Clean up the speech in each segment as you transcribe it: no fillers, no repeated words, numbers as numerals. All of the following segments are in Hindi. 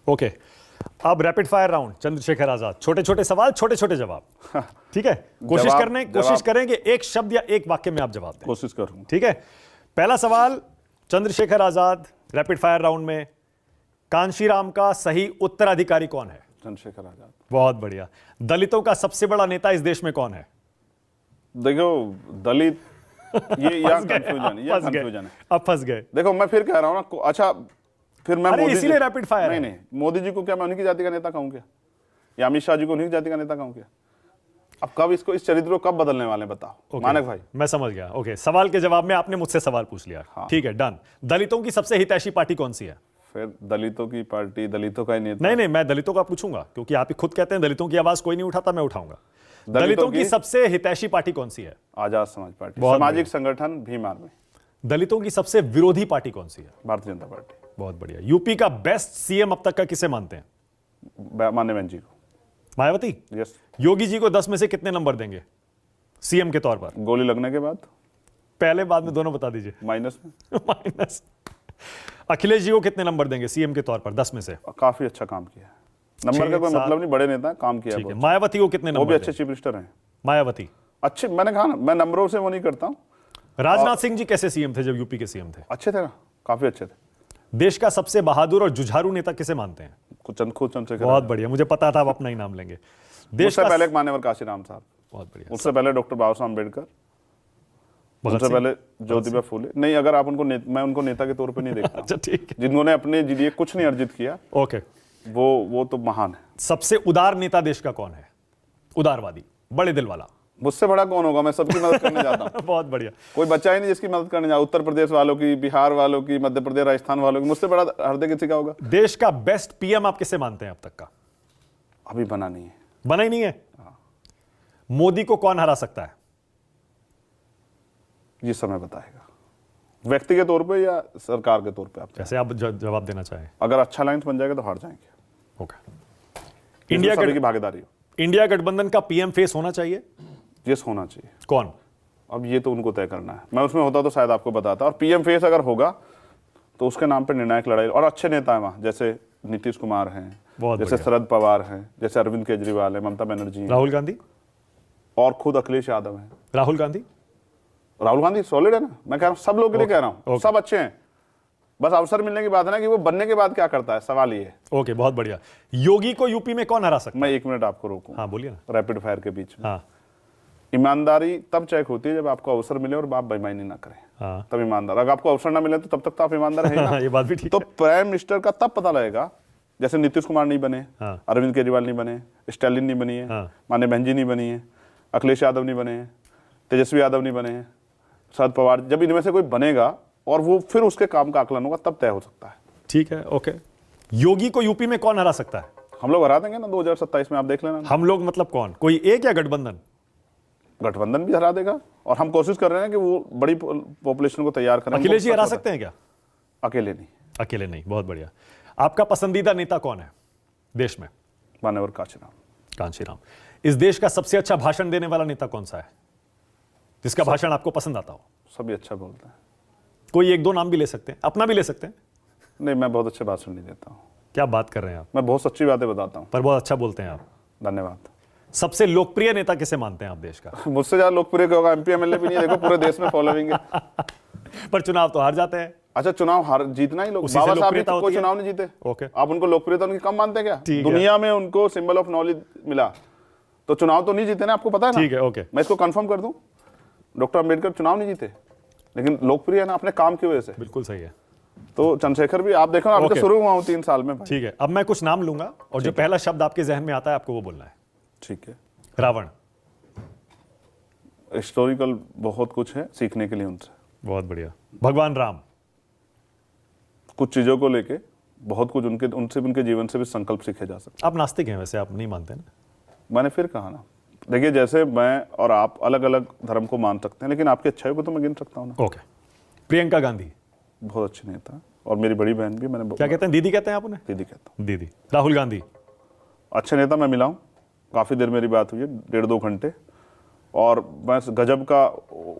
ओके, अब rapid fire round, Chandrashekhar Azad, छोटे छोटे सवाल, छोटे छोटे जवाब। ठीक है, कोशिश करें कि एक शब्द या एक वाक्य में आप जवाब दें। कोशिश करूंगा। ठीक है, पहला सवाल, Chandrashekhar Azad, rapid fire round में, कांशीराम का सही उत्तराधिकारी कौन है? चंद्रशेखर आजाद। बहुत बढ़िया। दलितों का सबसे बड़ा नेता इस देश में कौन है? देखो, दलित ये या कंफ्यूजन है। अब फंस गए। देखो, मैं फिर कह रहा हूं ना, अच्छा फिर मैं मोदी इसीलिए रैपिड फायर नहीं, मोदी जी को क्या मैं उन्हीं की जाति का नेता कहूं क्या? या अमित शाह जी को उन्हीं की जाति का नेता कहूं क्या? अब कब इसको, इस चरित्र को कब बदलने वाले बताओ। मानक भाई, मैं समझ गया। ओके, सवाल के जवाब में आपने मुझसे सवाल पूछ लिया। हाँ। ठीक है, डन। दलितों की सबसे हितैषी पार्टी कौन सी है? फिर दलितों की पार्टी, दलितों का ही नेता। नहीं, मैं दलितों का पूछूंगा, क्योंकि आप ही खुद कहते हैं दलितों की आवाज कोई नहीं उठाता, मैं उठाऊंगा। दलितों की सबसे हितैषी पार्टी कौन सी है? आजाद समाज पार्टी, सामाजिक संगठन भीम आर्मी। दलितों की सबसे विरोधी पार्टी कौन सी है? भारतीय जनता पार्टी। बहुत बढ़िया। यूपी का बेस्ट सीएम अब तक का किसे मानते हैं? माननीय बहन जी को। मायावती। यस। योगी जी को 10 में से कितने नंबर देंगे सीएम के तौर पर? गोली लगने के बाद, पहले बाद में दोनों बता दीजिए। माइनस में। माइनस। अखिलेश जी को कितने नंबर देंगे सीएम के तौर पर 10 में से? काफी अच्छा काम किया है। नंबर का कोई मतलब नहीं, बड़े नेता काम किया है। मायावती को कितने नंबर? वो भी अच्छे चीफ मिनिस्टर हैं मायावती। अच्छे, मैंने कहा ना, मैं नंबरों से वो नहीं करता हूँ। राजनाथ सिंह जी कैसे सीएम थे जब यूपी के सीएम थे? अच्छे थे ना, काफी अच्छे थे। देश का सबसे बहादुर और जुझारू नेता किसे मानते हैं? खुद चंद्रशेखर। बहुत बढ़िया, मुझे पता था आप अपना ही नाम लेंगे। देश का पहले मान्यवर काशीराम साहब। बहुत बढ़िया। उससे पहले डॉक्टर बाबा साहब अम्बेडकर। उससे पहले ज्योतिबा फूले। नहीं, अगर आप उनको मैं उनको नेता के तौर पे नहीं देखता। अच्छा, ठीक है। जिन्होंने अपने लिए कुछ नहीं अर्जित किया, ओके, वो तो महान है। सबसे उदार नेता देश का कौन है? उदारवादी, बड़े दिल वाला। मुझसे बड़ा कौन होगा? मैं सबकी मदद करने जाता हूँ। बहुत बढ़िया। कोई बच्चा ही नहीं जिसकी मदद करने जाए। उत्तर प्रदेश वालों की, बिहार वालों की, मध्य प्रदेश, राजस्थान वालों की। मुझसे बड़ा हृदय किसी का होगा? देश का बेस्ट पीएम आप किसे मानते हैं अब तक का? अभी बना नहीं है। बना ही नहीं है। मोदी को कौन हरा सकता है? ये समय बताएगा, व्यक्ति के तौर पे या सरकार के तौर पे। आप जैसे आप जवाब देना चाहें। अगर अच्छा अलायंस बन जाएगा तो हार जाएंगे। ओके। इंडिया की भागीदारी हो। इंडिया गठबंधन का पीएम फेस होना चाहिए? यस, होना चाहिए। कौन? अब ये तो उनको तय करना है। मैं उसमें होता तो शायद आपको बताता। और पीएम फेस अगर होगा तो उसके नाम पे निर्णायक लड़ाई, और अच्छे नेता है वहां, जैसे नीतीश कुमार हैं, जैसे शरद पवार हैं, जैसे अरविंद केजरीवाल है, ममता बनर्जी, राहुल गांधी, और खुद अखिलेश यादव हैं। राहुल गांधी सॉलिड है ना। मैं कह रहा हूँ, सब लोग के लिए कह रहा हूँ, सब अच्छे हैं। बस अवसर मिलने की बात है ना, कि वो बनने के बाद क्या करता है, सवाल ये है। ओके, बहुत बढ़िया। योगी को यूपी में कौन हरा सकता है? मैं 1 मिनट आपको रोकूं। हाँ, बोलिए ना। रैपिड फायर के बीच में। हाँ। ईमानदारी तब चेक होती है जब आपको अवसर मिले और आप बेईमानी ना करें। हाँ। तब ईमानदार। अगर आपको अवसर ना मिले तो तब तक तो आप ईमानदार हैं ना। ये बात भी ठीक तो है। प्राइम मिनिस्टर का तब पता लगेगा, जैसे नीतीश कुमार नहीं बने, हाँ। अरविंद केजरीवाल नहीं बने, स्टालिन नहीं बनी है, हाँ। माननीय बहन जी नहीं बनी है, अखिलेश यादव नहीं बने हैं, तेजस्वी यादव नहीं बने हैं, शरद पवार। जब इनमें से कोई बनेगा और वो फिर उसके काम का आकलन होगा, तब तय हो सकता है। ठीक है, ओके। योगी को यूपी में कौन हरा सकता है? हम लोग हरा देंगे ना 2027 में, आप देख लेना। हम लोग मतलब कौन? कोई एक या गठबंधन? गठबंधन भी हरा देगा, और हम कोशिश कर रहे हैं कि वो बड़ी पॉपुलेशन को तैयार करें। अखिलेश जी हरा सकते हैं क्या? अकेले नहीं। अकेले नहीं। बहुत बढ़िया। आपका पसंदीदा नेता कौन है देश में? मान्यवर कांशीराम। इस देश का सबसे अच्छा भाषण देने वाला नेता कौन सा है, जिसका भाषण आपको पसंद आता हो? सभी अच्छा बोलते हैं। कोई एक दो नाम भी ले सकते हैं, अपना भी ले सकते हैं। नहीं, मैं बहुत अच्छे भाषण नहीं देता हूँ। क्या बात कर रहे हैं आप? मैं बहुत सच्ची बातें बताता हूँ। पर बहुत अच्छा बोलते हैं आप। धन्यवाद। सबसे लोकप्रिय नेता किसे मानते हैं आप देश का? मुझसे ज्यादा लोकप्रिय होगा एमपी एमएलए भी नहीं। देखो, पूरे देश में फॉलोइंग है। पर चुनाव तो हार जाते हैं। अच्छा, चुनाव हार जीतना ही लोग। बाबा साहब भी कोई चुनाव नहीं जीते। ओके। आप उनको लोकप्रियता उनकी कम मानते हैं क्या? दुनिया में उनको सिंबल ऑफ नॉलेज मिला, तो चुनाव तो नहीं जीते ना, आपको पता है ना। ठीक है, ओके। मैं इसको कंफर्म कर दूं, डॉक्टर अंबेडकर चुनाव नहीं जीते, लेकिन लोकप्रिय है ना अपने काम की वजह से। बिल्कुल सही है। तो चंद्रशेखर भी आप देखो ना, अभी तो शुरू हुआ हूं 3 साल में। ठीक है, अब मैं कुछ नाम लूंगा और जो पहला शब्द आपके जहन में आता है आपको वो बोलना है। ठीक है। रावण। हिस्टोरिकल बहुत कुछ है सीखने के लिए उनसे। बहुत बढ़िया। भगवान राम। कुछ चीजों को लेके बहुत कुछ उनसे उनके जीवन से भी संकल्प सीखे जा सकते। आप नास्तिक हैं वैसे, आप नहीं मानते ना? मैंने फिर कहा ना, देखिए, जैसे मैं और आप अलग अलग धर्म को मान सकते हैं, लेकिन आपकी अच्छाई को तो मैं गिन सकता हूँ ना। ओके। प्रियंका गांधी। बहुत अच्छे नेता, और मेरी बड़ी बहन भी। मैंने क्या कहते हैं? दीदी कहते हैं आप उन्हें? दीदी कहता हूँ। दीदी। राहुल गांधी। अच्छे नेता, मैं मिला हूँ, काफी देर मेरी बात हुई है, 1.5-2 घंटे, और मैं गजब का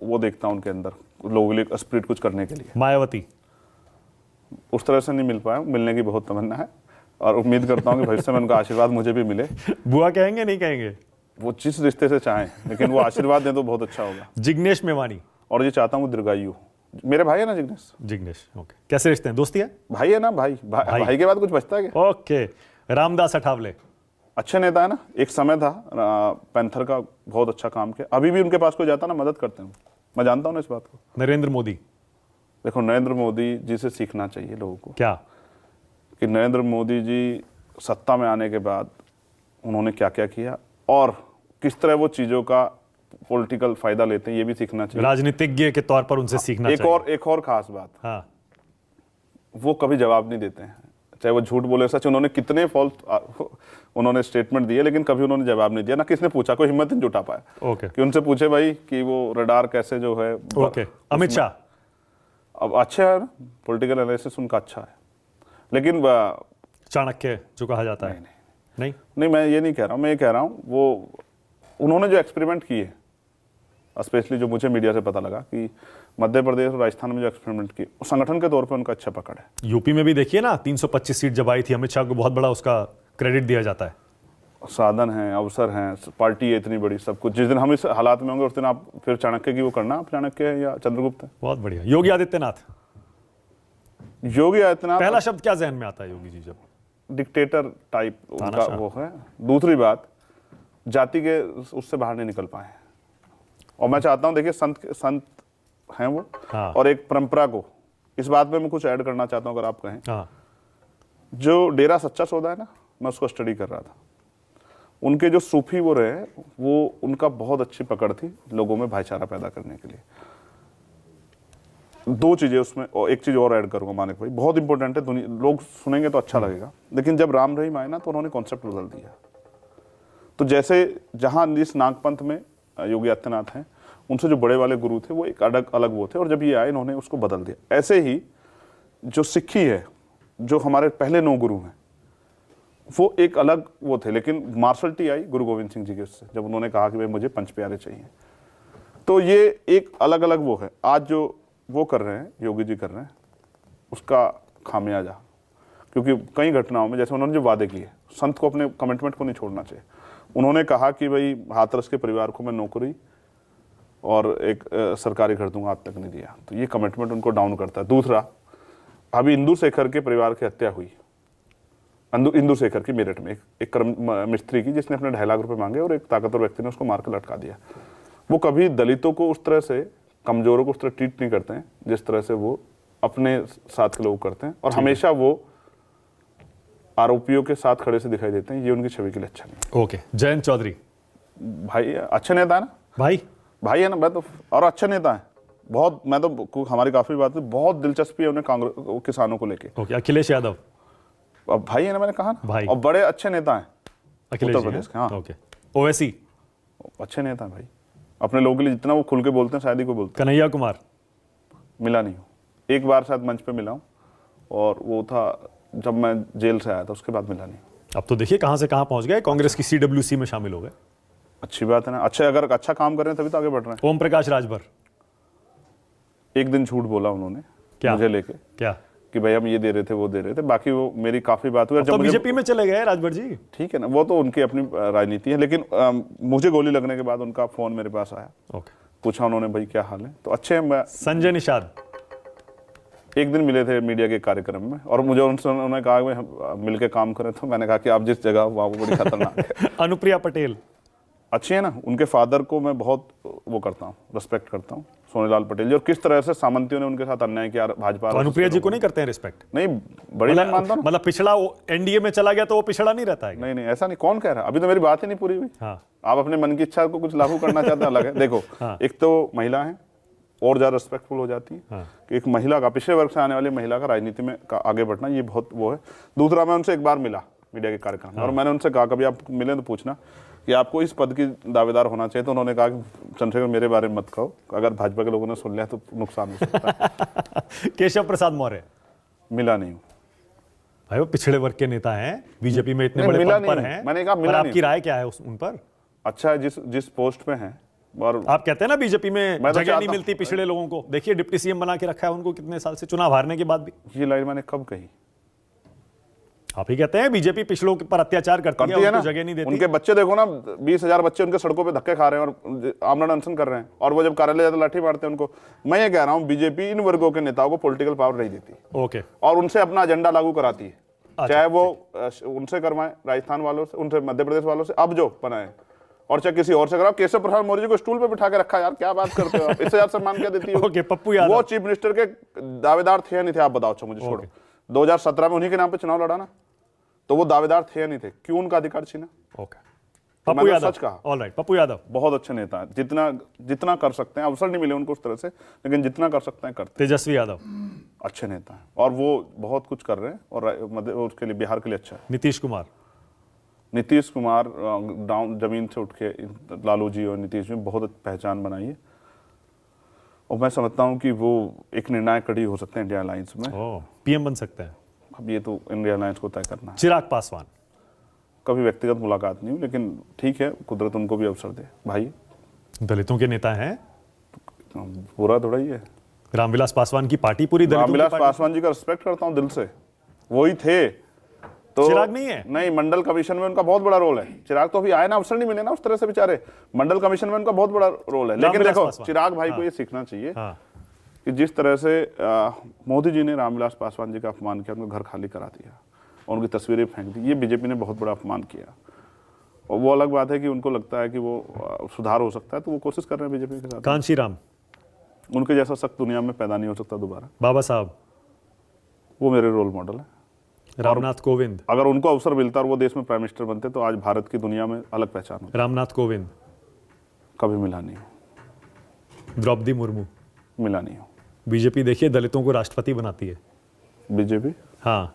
वो देखता हूँ उनके अंदर, लोगों के लिए स्पिरिट कुछ करने के लिए। मायावती। उस तरह से नहीं मिल पाया, मिलने की बहुत तमन्ना है। और उम्मीद करता हूँ कि भविष्य में उनका आशीर्वाद मुझे भी मिले। बुआ कहेंगे नहीं कहेंगे? वो जिस रिश्ते से चाहें, लेकिन वो आशीर्वाद दें तो बहुत अच्छा होगा। जिग्नेश मेवानी। और ये चाहता हूँ दीर्घायु हो। मेरे भाई है ना जिग्नेश। जिग्नेश, ओके। कैसे रिश्ते हैं, दोस्ती है? भाई है ना, भाई के बाद कुछ बचता है क्या? ओके। रामदास अठावले। अच्छे नेता है ना। एक समय था पैंथर का बहुत अच्छा काम किया, अभी भी उनके पास कोई जाता ना मदद करते हैं, मैं जानता हूँ ना इस बात को। नरेंद्र मोदी। देखो नरेंद्र मोदी जी से सीखना चाहिए लोगों को, क्या कि नरेंद्र मोदी जी सत्ता में आने के बाद उन्होंने क्या क्या किया और किस तरह वो चीज़ों का पॉलिटिकल फायदा लेते हैं, ये भी सीखना चाहिए। राजनीतिज्ञ के तौर पर उनसे सीखना चाहिए। एक और खास बात, हाँ, वो कभी जवाब नहीं देते हैं, चाहे वो झूठ बोले सच। उन्होंने कितने फॉल्स उन्होंने स्टेटमेंट दिए, लेकिन कभी उन्होंने जवाब नहीं दिया, ना किसने पूछा, कोई हिम्मत नहीं जुटा पाया ओके। कि उनसे पूछे भाई कि वो रडार कैसे जो है। ओके। अमित शाह। अब अच्छा है ना, पॉलिटिकल एनालिसिस उनका अच्छा है, लेकिन चाणक्य जो कहा जाता है। नहीं, नहीं मैं ये नहीं कह रहा हूँ, मैं ये कह रहा हूँ वो उन्होंने जो एक्सपेरिमेंट किए, स्पेशली जो मुझे मीडिया से पता लगा कि मध्य प्रदेश और राजस्थान में जो एक्सपेरिमेंट किए, उस संगठन के तौर पे उनका अच्छा पकड़ है। यूपी में भी देखिए ना, 325 सीट जब आई थी, अमित शाह को बहुत बड़ा उसका क्रेडिट दिया जाता है। साधन है, अवसर हैं, पार्टी है इतनी बड़ी, सब कुछ। जिस दिन हम इस हालात में होंगे उस दिन आप फिर चाणक्य की वो करना, आप चाणक्य है या चंद्रगुप्त है। बहुत बढ़िया। योगी आदित्यनाथ। योगी आदित्यनाथ पहला शब्द क्या जहन में आता है योगी जी जब? डिक्टेटर टाइप उनका वो है। दूसरी बात, जाति के उससे बाहर नहीं निकल पाए, और मैं चाहता हूं, देखिए संत हैं वो। हाँ। और एक परंपरा को, इस बात में मैं कुछ ऐड करना चाहता हूं अगर आप कहें। हाँ। जो डेरा सच्चा सौदा है ना, मैं उसको स्टडी कर रहा था। उनके जो सूफी वो रहे, वो उनका बहुत अच्छी पकड़ थी लोगों में भाईचारा पैदा करने के लिए। दो चीजें उसमें, और एक चीज और ऐड करूंगा मानिक भाई, बहुत इंपॉर्टेंट है, लोग सुनेंगे तो अच्छा लगेगा, लेकिन जब राम रहीम आए ना तो उन्होंने कॉन्सेप्ट बदल दिया। तो जैसे जहां जिस नागपंथ में योगी आदित्यनाथ हैं, उनसे जो बड़े वाले गुरु थे वो एक अलग वो थे, और जब ये आए इन्होंने उसको बदल दिया। ऐसे ही जो सिक्खी है, जो हमारे पहले 9 गुरु हैं, वो एक अलग वो थे, लेकिन मार्शल आई गुरु गोविंद सिंह जी के उससे, जब उन्होंने कहा कि भाई मुझे 5 प्यारे चाहिए। तो ये एक अलग अलग वो है। आज जो वो कर रहे हैं, योगी जी कर रहे हैं, उसका खामियाजा, क्योंकि कई घटनाओं में जैसे उन्होंने जो वादे किए, संत को अपने कमिटमेंट को नहीं छोड़ना चाहिए। उन्होंने कहा कि भाई हाथरस के परिवार को मैं नौकरी और एक सरकारी घर दूंगा, आज तक नहीं दिया, तो ये कमिटमेंट उनको डाउन करता है। दूसरा, अभी इंदु शेखर के परिवार की हत्या हुई, इंदु शेखर की मेरठ में, एक मिस्त्री की, जिसने अपने 2.5 लाख रुपए मांगे और एक ताकतवर व्यक्ति ने उसको मारकर लटका दिया। वो कभी दलितों को उस तरह से, कमजोरों को उस तरह ट्रीट नहीं करते हैं जिस तरह से वो अपने साथ के लोग करते हैं, और हमेशा वो आरोपियों के साथ खड़े से दिखाई देते हैं। ये उनकी छवि के लिए अच्छा नहीं। ओके। जयंत चौधरी। भाई अच्छे नेता है ना, भाई है ना, मैं तो, और अच्छे नेता है बहुत। मैं तो, हमारी काफी बात, बहुत दिलचस्पी है उन्हें कांग्रेस किसानों को लेके। ओके। अखिलेश यादव। अब भाई है ना, मैंने कहा ना भाई, और बड़े अच्छे नेता हैं अखिलेश उत्तर प्रदेश के। हाँ, ओके। ओवैसी। अच्छे नेता हैं भाई, अपने लोगों के लिए जितना वो खुल के बोलते हैं शायद ही कोई बोलते हैं। कन्हैया कुमार। मिला नहीं हूँ, एक बार शायद मंच पे मिला हूँ, और वो था जब मैं जेल से आया था, उसके बाद मिला नहीं। अब तो देखिए कहां से कहां पहुंच गए, कांग्रेस की CWC में शामिल हो गए। अच्छी बात है ना, अच्छे, अगर अच्छा काम कर रहे हैं तभी तो आगे बढ़ रहे हैं। ओम प्रकाश राजभर। एक दिन झूठ बोला उन्होंने क्या? मुझे लेके, क्या? कि भाई हम ये दे रहे थे, वो दे रहे थे, बाकी वो मेरी काफी बात हुई। तो बीजेपी में चले गए राजभर जी। ठीक है ना, वो तो उनकी अपनी राजनीति है, लेकिन मुझे गोली लगने के बाद उनका फोन मेरे पास आया। ओके। पूछा उन्होंने, भाई क्या हाल है, तो अच्छे। संजय निषाद। एक दिन मिले थे मीडिया के कार्यक्रम में, और मुझे उन्होंने कहा कि हम मिलके काम करें, तो मैंने कहा कि आप जिस जगह वहाँ वो बड़ी खतरनाक है। अनुप्रिया पटेल। अच्छी है ना, उनके फादर को मैं बहुत वो करता हूँ, रिस्पेक्ट करता हूँ, सोनीलाल पटेल जी, और किस तरह से सामंतियों ने उनके साथ अन्याय किया भाजपा। तो अनुप्रिया जी को नहीं करते हैं रिस्पेक्ट? नहीं, बड़ी बात मानता हूँ। मतलब पिछड़ा एनडीए में चला गया तो वो पिछड़ा नहीं रहता है? नहीं, ऐसा नहीं, कौन कह रहा है, अभी तो मेरी बात ही नहीं पूरी हुई। हाँ। आप अपने मन की इच्छा को कुछ लागू करना चाहते हैं, अलग है। देखो, एक तो महिला है, और ज्यादा रिस्पेक्टफुल हो जाती है। हाँ। कि एक महिला का, पिछड़े वर्ग से आने वाली महिला का राजनीति में आगे बढ़ना, ये बहुत वो है। दूसरा, मैं उनसे एक बार मिला मीडिया के कार्यक्रम में, और मैंने उनसे कहा कभी आप मिले तो पूछना कि आपको इस पद की दावेदार होना चाहिए। तो उन्होंने कहा कि चंद्रशेखर मेरे बारे में मत कहो, अगर भाजपा के लोगों ने सुन लिया तो नुकसान हो सकता है। केशव प्रसाद मौर्य। मिला नहीं हूँ भाई, वो पिछड़े वर्ग के नेता हैं, बीजेपी में इतने बड़े पद पर हैं। मैंने कहा मिला नहीं। आपकी राय क्या है उन पर? अच्छा है, जिस पोस्ट पे हैं, और आप कहते हैं ना बीजेपी में तो जगह नहीं मिलती पिछड़े लोगों को। देखिए डिप्टी सीएम बना के रखा है उनको कितने साल से, चुनाव हारने के बाद भी। ये लाइन मैंने कब कही? आप ही कहते हैं बीजेपी पिछड़ों पर अत्याचार करती है ना, उनको जगह नहीं देती। उनके बच्चे देखो ना, 20,000 बच्चे उनके सड़कों पे धक्के खा रहे हैं और आमरण अनशन कर रहे हैं, और वो जब कार्यालय जाते लाठी मारते हैं उनको। मैं ये कह रहा हूँ बीजेपी इन वर्गों के नेताओं को पॉलिटिकल पावर नहीं देती, ओके, और उनसे अपना एजेंडा लागू कराती है। चाहे वो उनसे करवाएं, राजस्थान वालों से, उनसे मध्य प्रदेश वालों से, अब जो बनाए, और चाहे किसी और से कराओ। केशव प्रसाद मौर्य जी को स्टूल पे बिठा के रखा, यार क्या बात करते हो आप, इससे यार सम्मान क्या देती है? ओके, पप्पू यादव वो चीफ मिनिस्टर के दावेदार थे या नहीं थे, आप बताओ। अच्छा मुझे छोड़ो, 2017 में उन्हीं के नाम पे चुनाव लड़ा ना, तो वो दावेदार थे या नहीं थे? क्यों उनका अधिकार छीना? ओके, पप्पू यादव, सच कहा। ऑलराइट, पप्पू यादव बहुत अच्छे नेता हैं, जितना कर सकते हैं, अवसर नहीं मिले उनको उस तरह से, लेकिन जितना कर सकते हैं करते हैं। तेजस्वी यादव अच्छे नेता हैं और वो बहुत कुछ कर रहे हैं, और उसके लिए, बिहार के लिए अच्छा है। नीतीश कुमार डाउन जमीन से उठ के लालू जी और नीतीश जी बहुत पहचान बनाई है, और मैं समझता हूं कि वो एक निर्णायक कड़ी हो सकते हैं इंडिया अलायंस में। पीएम बन सकते हैं। अब ये तो इंडिया अलायंस को तय करना है। चिराग पासवान, कभी व्यक्तिगत मुलाकात नहीं हुई, लेकिन ठीक है, कुदरत उनको भी अवसर दे। भाई दलितों के नेता हैं, पूरा थोड़ा ही है। रामविलास पासवान की पार्टी पूरी दलितों की रामविलास पार्टी। पासवान जी का रिस्पेक्ट करता हूं दिल से, वही थे। तो चिराग नहीं है? नहीं, मंडल कमीशन में उनका बहुत बड़ा रोल है। चिराग तो अभी आए ना, अवसर नहीं मिले ना उस तरह से बेचारे। मंडल कमीशन में उनका बहुत बड़ा रोल है, लेकिन देखो चिराग भाई को ये सीखना चाहिए कि जिस तरह से मोदी जी ने रामविलास पासवान जी का अपमान किया, उनको घर खाली करा दिया, उनकी तस्वीरें फेंक दी, ये बीजेपी ने बहुत बड़ा अपमान किया। और वो अलग बात है कि उनको लगता है कि वो सुधार हो सकता है, तो वो कोशिश कर रहे हैं बीजेपी के साथ। कांशीराम, उनके जैसा सख्त दुनिया में पैदा नहीं हो सकता दोबारा। बाबा साहब, वो मेरे रोल मॉडल है। रामनाथ कोविंद, अगर उनको अवसर मिलता और वो देश में प्राइम मिनिस्टर बनते तो आज भारत की दुनिया में अलग पहचान होती। रामनाथ कोविंद, कभी मिला नहीं हो। द्रौपदी मुर्मू, मिला नहीं हो। बीजेपी देखिए दलितों को राष्ट्रपति बनाती है। बीजेपी हाँ,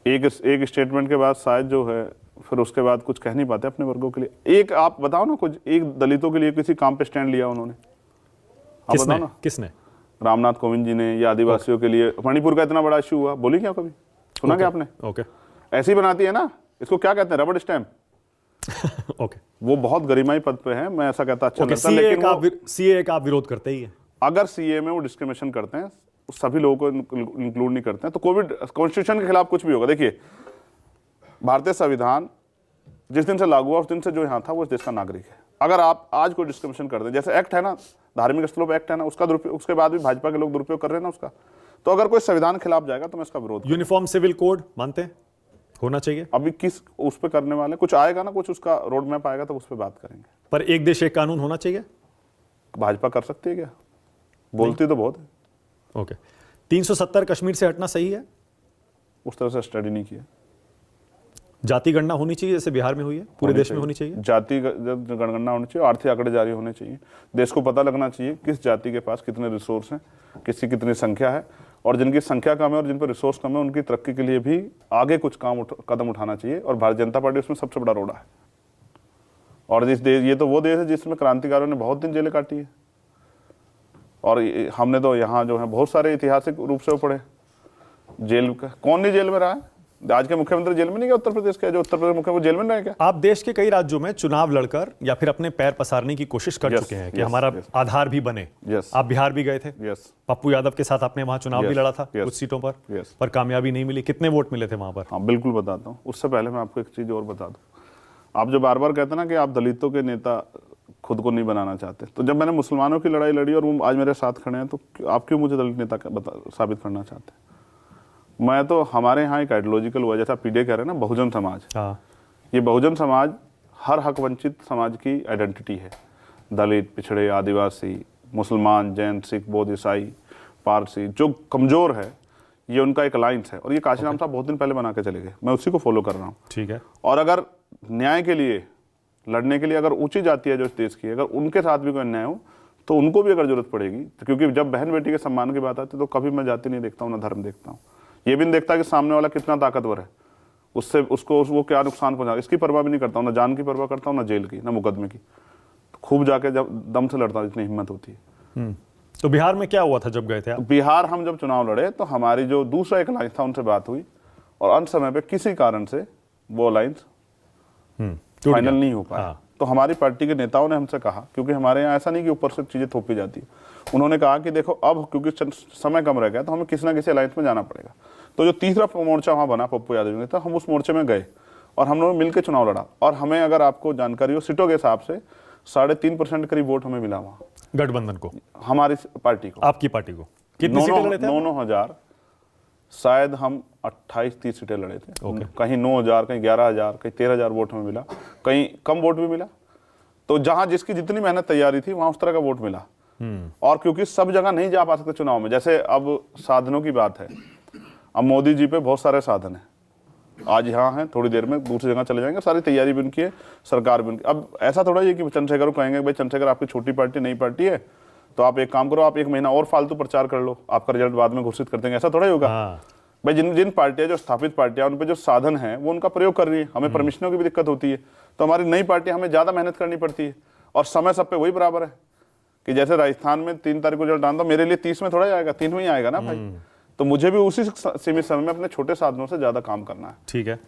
एक स्टेटमेंट के बाद शायद जो है, फिर उसके बाद कुछ कह नहीं पाते अपने वर्गों के लिए। एक आप बताओ ना, कुछ एक दलितों के लिए किसी काम पे स्टैंड लिया उन्होंने? आप बताओ ना। किसने? रामनाथ कोविंद जी ने, या आदिवासियों के लिए मणिपुर का इतना बड़ा इशू हुआ, बोली क्या कभी? सुना क्या आपने? ओके, ऐसी बनाती है ना, इसको क्या कहते हैं, रबड़ स्टैम्प। ओके, वो बहुत गरिमाई पद पे है, मैं ऐसा कहता अच्छा लगता है, लेकिन सीए का आप विरोध करते ही है। अगर सीए में वो डिस्क्रिमिनेशन करते हैं, सभी लोगों को इंक्लूड नहीं करते हैं, तो कोविड कॉन्स्टिट्यूशन के खिलाफ कुछ भी होगा। देखिए, भारतीय संविधान जिस दिन से लागू हुआ उस दिन से जो यहाँ था वो इस देश का नागरिक है। अगर आप आज कोई डिस्क्रिमिनेशन कर दें, जैसे एक्ट है ना, धार्मिक स्थलों पर एक्ट है ना, उसका दुरुपयोग, उसके बाद भी भाजपा के लोग दुरुपयोग कर रहे हैं ना उसका, तो अगर कोई संविधान खिलाफ जाएगा तो मैं इसका विरोध। यूनिफॉर्म सिविल कोड मानते हैं होना चाहिए? अभी किस उस पर करने वाले, कुछ आएगा ना, कुछ उसका रोड मैप आएगा तो उस पर बात करेंगे। पर एक देश एक कानून होना चाहिए? भाजपा कर सकती है क्या? बोलती तो बहुत है। ओके, 370 कश्मीर से हटना सही है? उस तरह से स्टडी नहीं किया। जाति गणना होनी चाहिए जैसे बिहार में हुई है, पूरे देश में होनी चाहिए। जाति जनगणना होनी चाहिए, आर्थिक आंकड़े जारी होने चाहिए, देश को पता लगना चाहिए किस जाति के पास कितने रिसोर्स हैं, किसकी कितनी संख्या है, और जिनकी संख्या कम है और जिन पर रिसोर्स कम है उनकी तरक्की के लिए भी आगे कुछ कदम उठाना चाहिए। और भारतीय जनता पार्टी उसमें सबसे बड़ा रोड़ा है। और ये तो वो देश है जिसमें क्रांतिकारियों ने बहुत दिन जेलें काटी है, और हमने तो यहाँ जो है बहुत सारे ऐतिहासिक रूप से पढ़े। जेल का कौन नहीं जेल में रहा है? आज के मुख्यमंत्री जेल में नहीं गया, उत्तर प्रदेश के जो उत्तर प्रदेश मुख्यमंत्री जेल में नहीं क्या? आप देश के कई राज्यों में चुनाव लड़कर या फिर अपने पैर पसारने की कोशिश कर चुके हैं कि हमारा आधार भी बने। आप बिहार भी गए थे, पप्पू यादव के साथ आपने वहां चुनाव भी लड़ा था कुछ सीटों पर कामयाबी नहीं मिली। कितने वोट मिले थे वहां पर? हाँ बिल्कुल बताता हूँ। उससे पहले मैं आपको एक चीज और बता दूं। आप जो बार बार कहते हैं ना कि आप दलितों के नेता खुद को नहीं बनाना चाहते, तो जब मैंने मुसलमानों की लड़ाई लड़ी और वो आज मेरे साथ खड़े हैं, तो आप क्यों मुझे दलित नेता साबित करना चाहते हैं? मैं तो, हमारे यहाँ एक आइडियोलॉजिकल हुआ, जैसा पीडे कह रहे हैं ना, बहुजन समाज। ये बहुजन समाज हर हक वंचित समाज की आइडेंटिटी है। दलित, पिछड़े, आदिवासी, मुसलमान, जैन, सिख, बौद्ध, ईसाई, पारसी, जो कमजोर है, ये उनका एक अलायंस है। और ये काशीराम साहब बहुत दिन पहले बना के चले गए, मैं उसी को फॉलो कर रहा हूँ। ठीक है। और अगर न्याय के लिए लड़ने के लिए अगर ऊंची जाति है जो इस देश की, अगर उनके साथ भी कोई अन्याय हो तो उनको भी अगर जरूरत पड़ेगी, क्योंकि जब बहन बेटी के सम्मान की बात आती है तो कभी मैं जाति नहीं देखता हूँ, ना धर्म देखता हूँ। ये भी नहीं देखता कि सामने वाला कितना ताकतवर है, उससे उसको वो क्या नुकसान पहुंचा, इसकी परवाह भी नहीं करता हूँ। ना जान की परवाह करता हूँ, ना जेल की, ना मुकदमे की। तो खूब जाके जब दम से लड़ता हूँ, इतनी हिम्मत होती है। तो बिहार में क्या हुआ था जब गए थे आप? बिहार हम जब चुनाव लड़े तो हमारी जो दूसरा एक अलायंस था उनसे बात हुई, और अंत समय पे किसी कारण से वो अलायंस फाइनल नहीं हो पाया। तो हमारी पार्टी के नेताओं ने हमसे कहा, क्योंकि हमारे यहाँ ऐसा नहीं कि ऊपर से चीजें थोपी जाती है, उन्होंने कहा कि देखो अब क्योंकि समय कम रह गया तो हमें किसी ना किसी अलायंस में जाना पड़ेगा। तो जो तीसरा मोर्चा वहाँ बना पप्पू यादव जी था, हम उस मोर्चे में गए और हम लोगों ने मिलकर चुनाव लड़ा और हमें, अगर आपको जानकारी हो, सीटों के हिसाब से 3.5% करीब वोट हमें मिला वहाँ, गठबंधन को, हमारी पार्टी को, आपकी पार्टी को। कितनी सीटें लड़े थे? 9,000, शायद हम 28-30 सीटें लड़े थे। कहीं 9,000, कहीं 11,000, कहीं 13,000 वोट हमें मिला, कहीं कम वोट भी मिला। तो जहां जिसकी जितनी मेहनत तैयारी थी वहां उस तरह का वोट मिला। और क्योंकि सब जगह नहीं जा पा सकते चुनाव में, जैसे अब साधनों की बात है, अब मोदी जी पे बहुत सारे साधन है, आज यहाँ हैं, थोड़ी देर में दूसरी जगह चले जाएंगे, सारी तैयारी भी उनकी है, सरकार भी उनकी। अब ऐसा थोड़ा ही कि चंद्रशेखर को कहेंगे भाई चंद्रशेखर आपकी छोटी पार्टी नई पार्टी है, तो आप एक काम करो, आप 1 महीना और फालतू प्रचार कर लो, आपका रिजल्ट बाद में घोषित कर देंगे, ऐसा थोड़ा ही होगा। भाई जिन पार्टियां जो स्थापित पार्टियां, उन पे जो साधन है वो उनका प्रयोग कर रही है। हमें परमिशनों की भी दिक्कत होती है, तो हमारी नई पार्टी हमें ज्यादा मेहनत करनी पड़ती है और समय सब पे वही बराबर है कि जैसे राजस्थान में 3 तारीख को रिजल्ट आना, मेरे लिए 30 में थोड़ा ही आएगा, 3 में ही आएगा ना भाई। तो मुझे भी उसी सीमित समय में अपने छोटे साधनों से ज्यादा काम करना है। ठीक है।